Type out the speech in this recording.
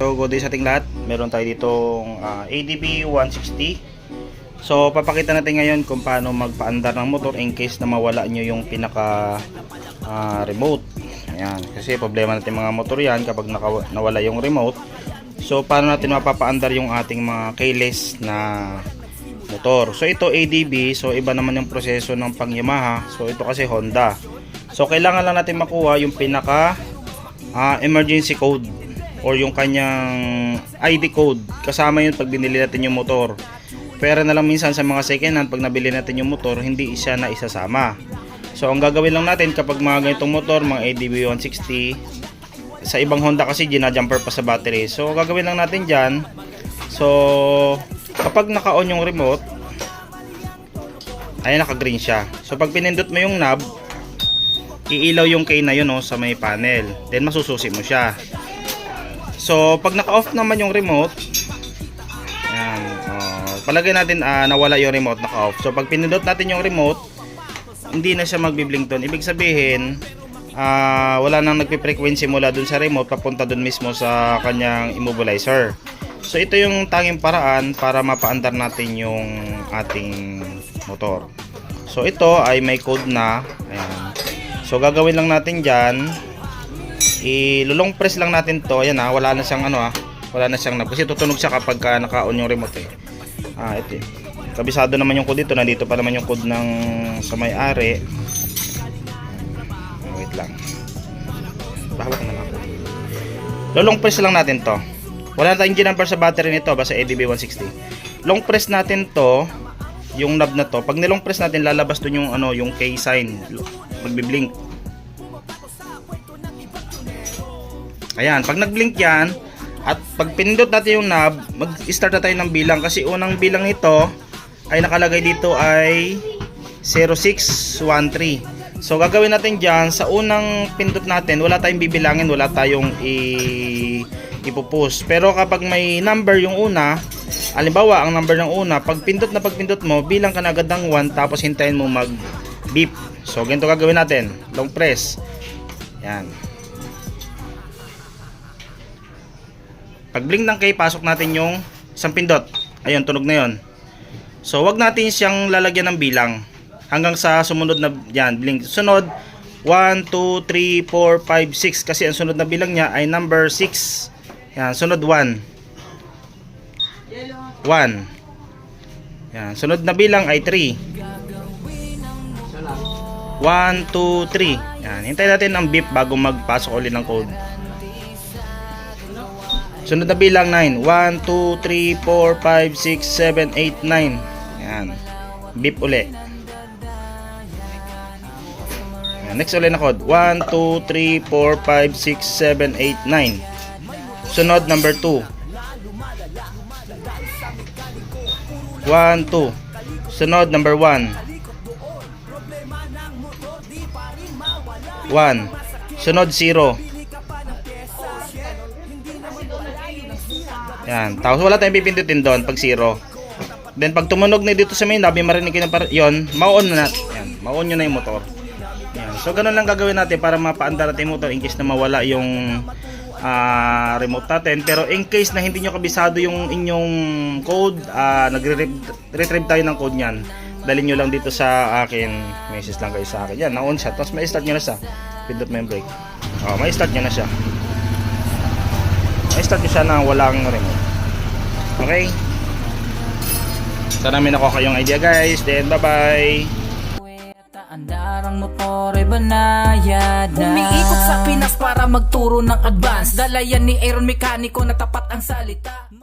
So good day sa ating lahat. Meron tayo ditong ADB 160. So papakita natin ngayon kung paano magpaandar ng motor in case na mawala nyo yung pinaka remote. Ayan, kasi problema natin mga motor yan kapag nawala yung remote. So paano natin mapapaandar yung ating mga keyless na motor. So ito ADB, so iba naman yung proseso ng pang Yamaha. So ito kasi Honda. So kailangan lang natin makuha yung pinaka emergency code or yung kanyang ID code. Kasama yun pag binili natin yung motor. Pero na lang minsan sa mga second hand pag nabili natin yung motor, hindi siya na isasama. So ang gagawin lang natin kapag mga ganitong motor, mga ADB 160, sa ibang Honda kasi ginajumper pa sa battery. So gagawin lang natin dyan, so kapag naka-on yung remote, ay naka-green siya. So pag pinindot mo yung knob, iilaw yung key na yun sa may panel. Then masususi mo siya. So pag naka-off naman yung remote, ayan, palagay natin nawala yung remote, naka-off. So pag pinindot natin yung remote, hindi na siya magbi-blink doon. Ibig sabihin, wala nang nagpi-frequency mula dun sa remote papunta dun mismo sa kanyang immobilizer. So ito yung tanging paraan para mapaandar natin yung ating motor. So ito ay may code na. Ayan. So gagawin lang natin dyan, ilulong press lang natin to. Ayan, wala na siyang wala na siyang knob kasi tutunog siya kapag naka-on yung remote ito. Kabisado naman yung code dito. Nandito pa naman yung code ng sa may-ari. Wait lang. Bahawak na lang ako. Lulong press lang natin to. Wala na tayong G-number sa battery nito, basta ADB 160. Long press natin to, yung knob na to. Pag nilong press natin, lalabas dun yung yung K sign. Magbi-blink. Ayan, pag nag-blink yan, at pag pinindot natin yung knob, mag-start na tayo ng bilang kasi unang bilang nito ay nakalagay dito ay 0613. So gagawin natin dyan, sa unang pindot natin, wala tayong bibilangin, wala tayong ipupush. Pero kapag may number yung una, halimbawa ang number ng una, pag pagpindot mo, bilang ka na agad ng 1 tapos hintayin mo mag beep. So ganito gagawin natin, long press. Yan. Pag blink ng key, pasok natin yung isang pindot. Ayun, tunog na yon. So wag natin siyang lalagyan ng bilang hanggang sa sumunod na yan, blink. Sunod 1, 2, 3, 4, 5, 6 kasi ang sunod na bilang niya ay number 6. Yan, sunod 1. 1. Yan, sunod na bilang ay 3. 1, 2, 3. Yan, hintayin natin ang beep bago magpasok ulit ng code. Sunod na bilang 9. 1, 2, 3, 4, 5, 6, 7, 8, 9. Yan. Beep uli. Yan. Next ulit na code. 1, 2, 3, 4, 5, 6, 7, 8, 9. Sunod number 2. 1, 2. Sunod number 1. 1. Sunod 0. Yan. Tapos wala tayong pipindutin doon pag 0. Then pag tumunog na dito sa main knob, marinig kayo yon, ma-on na natin. Yan. Ma-on nyo na yung motor. Yan. So ganun lang gagawin natin para mapaandar natin yung motor in case na mawala yung remote natin. Pero in case na hindi nyo kabisado yung inyong code, nagre-retrieve tayo ng code nyan. Dalhin nyo lang dito sa akin. Message lang kayo sa akin. Yan, na-on siya. Tapos may start nyo na siya. Pindot mo yung brake. May start nyo na siya. May-start nyo siya na walang remote. Okay? Sana may nakuha kayong idea guys. Then bye bye. Andarang motor ay banayad na umiikot sa Pinas para magturo ng advance. Dala yan ni Aaron Mekaniko na tapat ang salita.